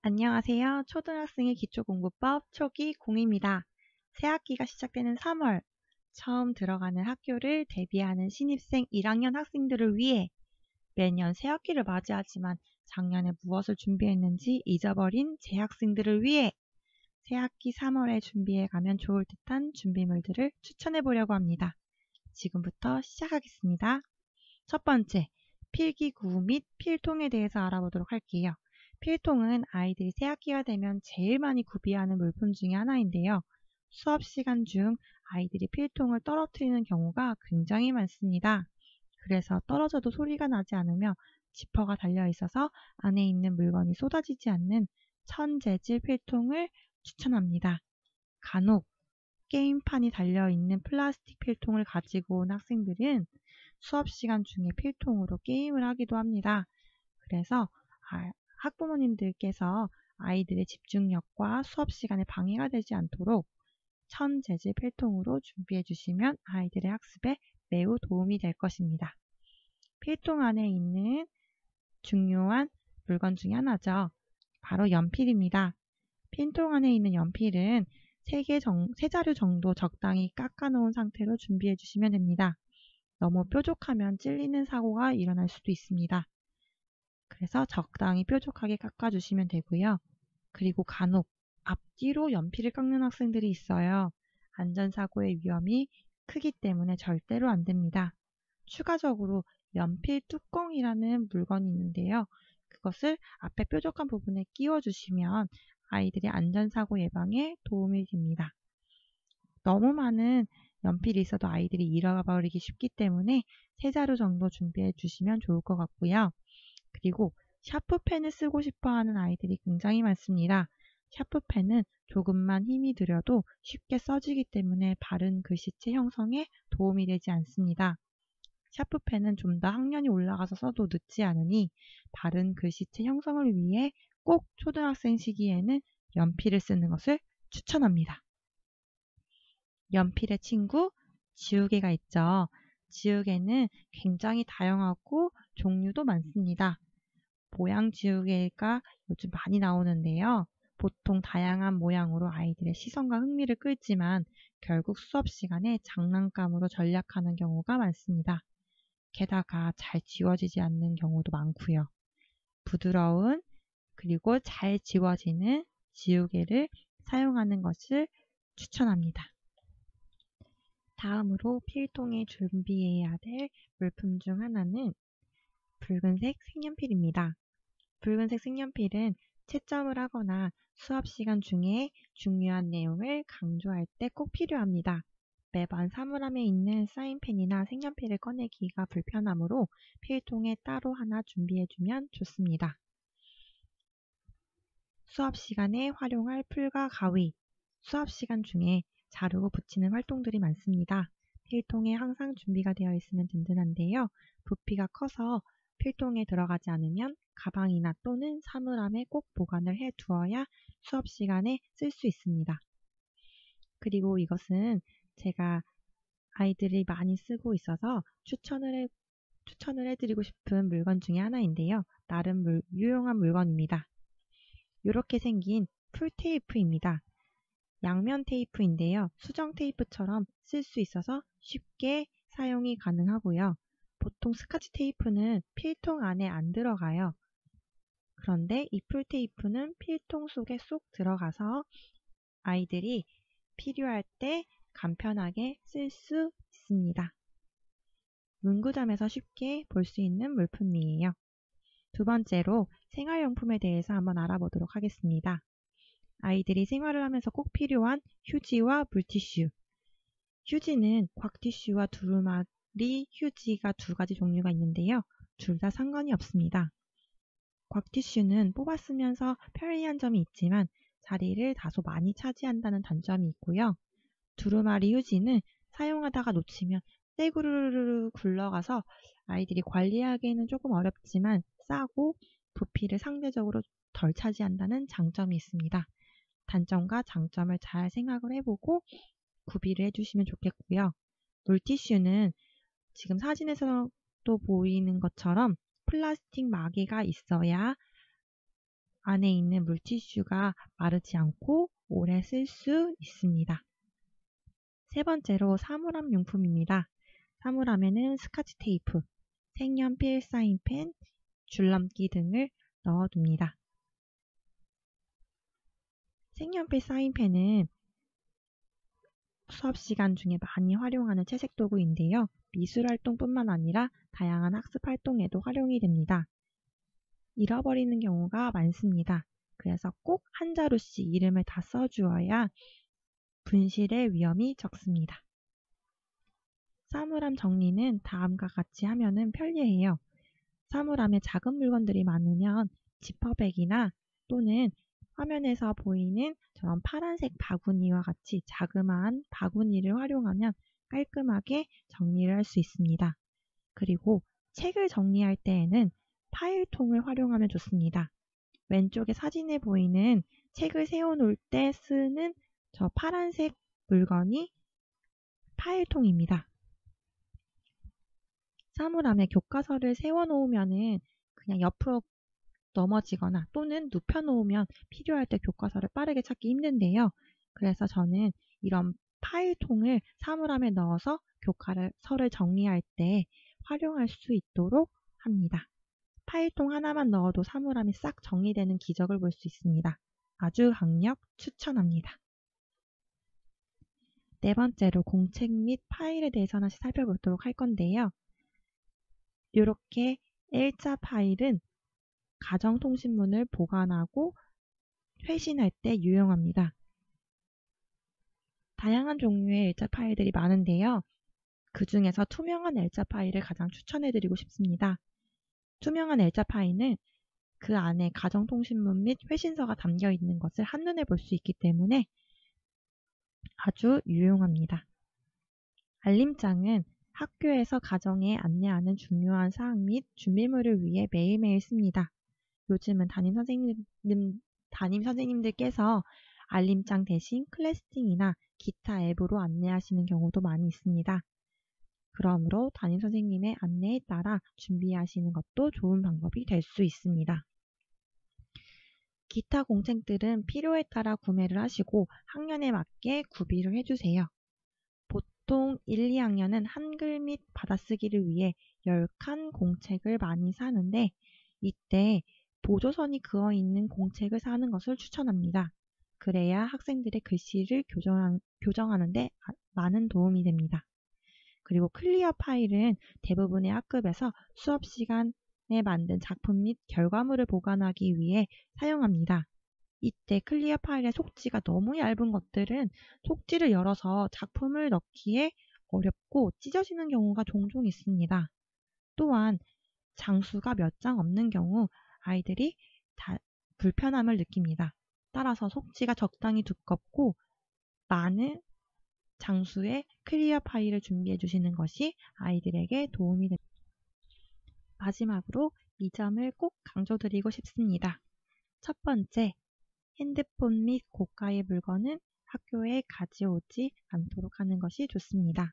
안녕하세요. 초등학생의 기초공부법 초기 공입니다. 새학기가 시작되는 3월, 처음 들어가는 학교를 대비하는 신입생 1학년 학생들을 위해 매년 새학기를 맞이하지만 작년에 무엇을 준비했는지 잊어버린 재학생들을 위해 새학기 3월에 준비해가면 좋을 듯한 준비물들을 추천해보려고 합니다. 지금부터 시작하겠습니다. 첫 번째, 필기구 및 필통에 대해서 알아보도록 할게요. 필통은 아이들이 새학기가 되면 제일 많이 구비하는 물품 중에 하나인데요. 수업 시간 중 아이들이 필통을 떨어뜨리는 경우가 굉장히 많습니다. 그래서 떨어져도 소리가 나지 않으며 지퍼가 달려 있어서 안에 있는 물건이 쏟아지지 않는 천재질 필통을 추천합니다. 간혹 게임판이 달려있는 플라스틱 필통을 가지고 온 학생들은 수업 시간 중에 필통으로 게임을 하기도 합니다. 그래서 학부모님들께서 아이들의 집중력과 수업 시간에 방해가 되지 않도록 천재질 필통으로 준비해 주시면 아이들의 학습에 매우 도움이 될 것입니다. 필통 안에 있는 중요한 물건 중에 하나죠. 바로 연필입니다. 필통 안에 있는 연필은 3자루 정도 적당히 깎아 놓은 상태로 준비해 주시면 됩니다. 너무 뾰족하면 찔리는 사고가 일어날 수도 있습니다. 그래서 적당히 뾰족하게 깎아주시면 되고요. 그리고 간혹 앞뒤로 연필을 깎는 학생들이 있어요. 안전사고의 위험이 크기 때문에 절대로 안 됩니다. 추가적으로 연필 뚜껑이라는 물건이 있는데요. 그것을 앞에 뾰족한 부분에 끼워주시면 아이들의 안전사고 예방에 도움이 됩니다. 너무 많은 연필이 있어도 아이들이 잃어버리기 쉽기 때문에 3자루 정도 준비해 주시면 좋을 것 같고요. 그리고 샤프펜을 쓰고 싶어 하는 아이들이 굉장히 많습니다. 샤프펜은 조금만 힘이 들여도 쉽게 써지기 때문에 바른 글씨체 형성에 도움이 되지 않습니다. 샤프펜은 좀 더 학년이 올라가서 써도 늦지 않으니 바른 글씨체 형성을 위해 꼭 초등학생 시기에는 연필을 쓰는 것을 추천합니다. 연필의 친구 지우개가 있죠. 지우개는 굉장히 다양하고 종류도 많습니다. 모양 지우개가 요즘 많이 나오는데요. 보통 다양한 모양으로 아이들의 시선과 흥미를 끌지만 결국 수업 시간에 장난감으로 전략하는 경우가 많습니다. 게다가 잘 지워지지 않는 경우도 많고요. 부드러운 그리고 잘 지워지는 지우개를 사용하는 것을 추천합니다. 다음으로 필통에 준비해야 될 물품 중 하나는 붉은색 색연필입니다. 붉은색 색연필은 채점을 하거나 수업 시간 중에 중요한 내용을 강조할 때 꼭 필요합니다. 매번 사물함에 있는 사인펜이나 색연필을 꺼내기가 불편하므로 필통에 따로 하나 준비해주면 좋습니다. 수업 시간에 활용할 풀과 가위, 수업 시간 중에 자르고 붙이는 활동들이 많습니다. 필통에 항상 준비가 되어 있으면 든든한데요. 부피가 커서 필통에 들어가지 않으면 가방이나 또는 사물함에 꼭 보관을 해 두어야 수업 시간에 쓸 수 있습니다. 그리고 이것은 제가 아이들이 많이 쓰고 있어서 추천을 해드리고 싶은 물건 중에 하나인데요. 나름 유용한 물건입니다. 이렇게 생긴 풀 테이프입니다. 양면 테이프인데요. 수정 테이프처럼 쓸 수 있어서 쉽게 사용이 가능하고요. 보통 스카치 테이프는 필통 안에 안 들어가요. 그런데 이 풀 테이프는 필통 속에 쏙 들어가서 아이들이 필요할 때 간편하게 쓸 수 있습니다. 문구점에서 쉽게 볼 수 있는 물품이에요. 두 번째로 생활용품에 대해서 한번 알아보도록 하겠습니다. 아이들이 생활을 하면서 꼭 필요한 휴지와 물티슈. 휴지는 곽티슈와 두루마리 휴지가 2가지 종류가 있는데요. 둘 다 상관이 없습니다. 곽티슈는 뽑아 쓰면서 편리한 점이 있지만 자리를 다소 많이 차지한다는 단점이 있고요. 두루마리 휴지는 사용하다가 놓치면 떼구르르 굴러가서 아이들이 관리하기에는 조금 어렵지만 싸고 부피를 상대적으로 덜 차지한다는 장점이 있습니다. 단점과 장점을 잘 생각을 해보고 구비를 해주시면 좋겠고요. 물티슈는 지금 사진에서도 보이는 것처럼 플라스틱 마개가 있어야 안에 있는 물티슈가 마르지 않고 오래 쓸 수 있습니다. 세 번째로 사물함 용품입니다. 사물함에는 스카치 테이프, 색연필 사인펜, 줄넘기 등을 넣어둡니다. 색연필 사인펜은 수업 시간 중에 많이 활용하는 채색 도구인데요. 미술 활동뿐만 아니라 다양한 학습 활동에도 활용이 됩니다. 잃어버리는 경우가 많습니다. 그래서 꼭 한 자루씩 이름을 다 써주어야 분실의 위험이 적습니다. 사물함 정리는 다음과 같이 하면 편리해요. 사물함에 작은 물건들이 많으면 지퍼백이나 또는 화면에서 보이는 저런 파란색 바구니와 같이 자그마한 바구니를 활용하면 깔끔하게 정리를 할 수 있습니다. 그리고 책을 정리할 때에는 파일통을 활용하면 좋습니다. 왼쪽에 사진에 보이는 책을 세워놓을 때 쓰는 저 파란색 물건이 파일통입니다. 사물함에 교과서를 세워놓으면 그냥 옆으로 넘어지거나 또는 눕혀놓으면 필요할 때 교과서를 빠르게 찾기 힘든데요. 그래서 저는 이런 파일통을 사물함에 넣어서 교과서를 정리할 때 활용할 수 있도록 합니다. 파일통 하나만 넣어도 사물함이 싹 정리되는 기적을 볼 수 있습니다. 아주 강력 추천합니다. 네 번째로 공책 및 파일에 대해서 하나씩 살펴보도록 할 건데요. 이렇게 L자 파일은 가정통신문을 보관하고 회신할 때 유용합니다. 다양한 종류의 L자 파일들이 많은데요. 그 중에서 투명한 L자 파일을 가장 추천해드리고 싶습니다. 투명한 L자 파일은 그 안에 가정통신문 및 회신서가 담겨 있는 것을 한눈에 볼 수 있기 때문에 아주 유용합니다. 알림장은 학교에서 가정에 안내하는 중요한 사항 및 준비물을 위해 매일매일 씁니다. 요즘은 담임 선생님들께서 알림장 대신 클래스팅이나 기타 앱으로 안내하시는 경우도 많이 있습니다. 그러므로 담임 선생님의 안내에 따라 준비하시는 것도 좋은 방법이 될 수 있습니다. 기타 공책들은 필요에 따라 구매를 하시고 학년에 맞게 구비를 해주세요. 보통 1, 2학년은 한글 및 받아쓰기를 위해 10칸 공책을 많이 사는데 이때 보조선이 그어 있는 공책을 사는 것을 추천합니다. 그래야 학생들의 글씨를 교정하는 데 많은 도움이 됩니다. 그리고 클리어 파일은 대부분의 학급에서 수업 시간에 만든 작품 및 결과물을 보관하기 위해 사용합니다. 이때 클리어 파일의 속지가 너무 얇은 것들은 속지를 열어서 작품을 넣기에 어렵고 찢어지는 경우가 종종 있습니다. 또한 장수가 몇 장 없는 경우 아이들이 불편함을 느낍니다. 따라서 속지가 적당히 두껍고 많은 장수의 클리어 파일을 준비해 주시는 것이 아이들에게 도움이 됩니다. 마지막으로 이 점을 꼭 강조드리고 싶습니다. 첫 번째, 핸드폰 및 고가의 물건은 학교에 가져오지 않도록 하는 것이 좋습니다.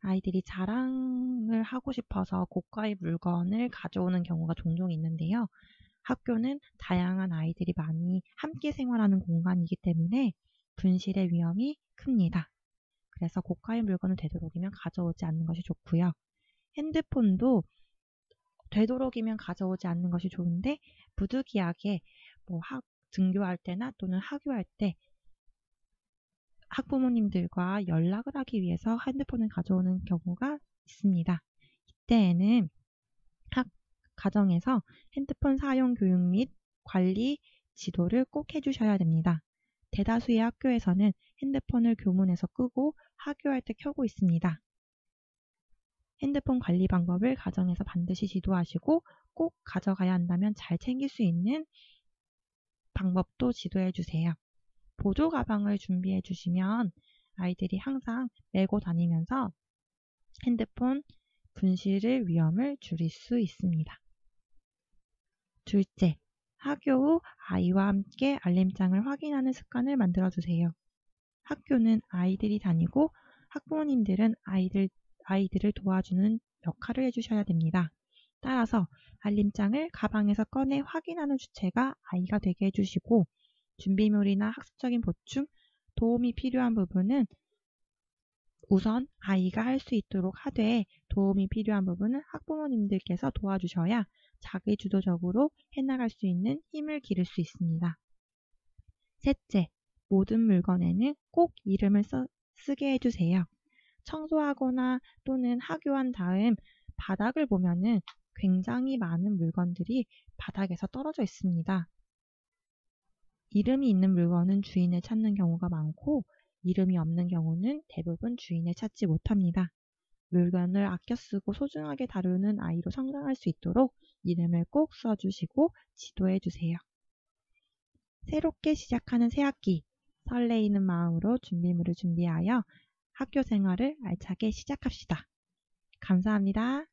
아이들이 자랑을 하고 싶어서 고가의 물건을 가져오는 경우가 종종 있는데요. 학교는 다양한 아이들이 많이 함께 생활하는 공간이기 때문에 분실의 위험이 큽니다. 그래서 고가의 물건을 되도록이면 가져오지 않는 것이 좋고요. 핸드폰도 되도록이면 가져오지 않는 것이 좋은데 부득이하게 등교할 때나 또는 하교할 때 학부모님들과 연락을 하기 위해서 핸드폰을 가져오는 경우가 있습니다. 이때에는 가정에서 핸드폰 사용 교육 및 관리 지도를 꼭 해주셔야 됩니다. 대다수의 학교에서는 핸드폰을 교문에서 끄고 하교할 때 켜고 있습니다. 핸드폰 관리 방법을 가정에서 반드시 지도하시고 꼭 가져가야 한다면 잘 챙길 수 있는 방법도 지도해 주세요. 보조 가방을 준비해 주시면 아이들이 항상 메고 다니면서 핸드폰 분실의 위험을 줄일 수 있습니다. 둘째, 하교 후 아이와 함께 알림장을 확인하는 습관을 만들어 주세요. 학교는 아이들이 다니고 학부모님들은 아이들을 도와주는 역할을 해주셔야 됩니다. 따라서 알림장을 가방에서 꺼내 확인하는 주체가 아이가 되게 해주시고, 준비물이나 학습적인 보충, 도움이 필요한 부분은 우선 아이가 할 수 있도록 하되, 도움이 필요한 부분은 학부모님들께서 도와주셔야 자기주도적으로 해나갈 수 있는 힘을 기를 수 있습니다. 셋째, 모든 물건에는 꼭 이름을 쓰게 해주세요. 청소하거나 또는 하교한 다음 바닥을 보면은 굉장히 많은 물건들이 바닥에서 떨어져 있습니다. 이름이 있는 물건은 주인을 찾는 경우가 많고, 이름이 없는 경우는 대부분 주인을 찾지 못합니다. 물건을 아껴 쓰고 소중하게 다루는 아이로 성장할 수 있도록 이름을 꼭 써주시고 지도해 주세요. 새롭게 시작하는 새학기, 설레이는 마음으로 준비물을 준비하여 학교 생활을 알차게 시작합시다. 감사합니다.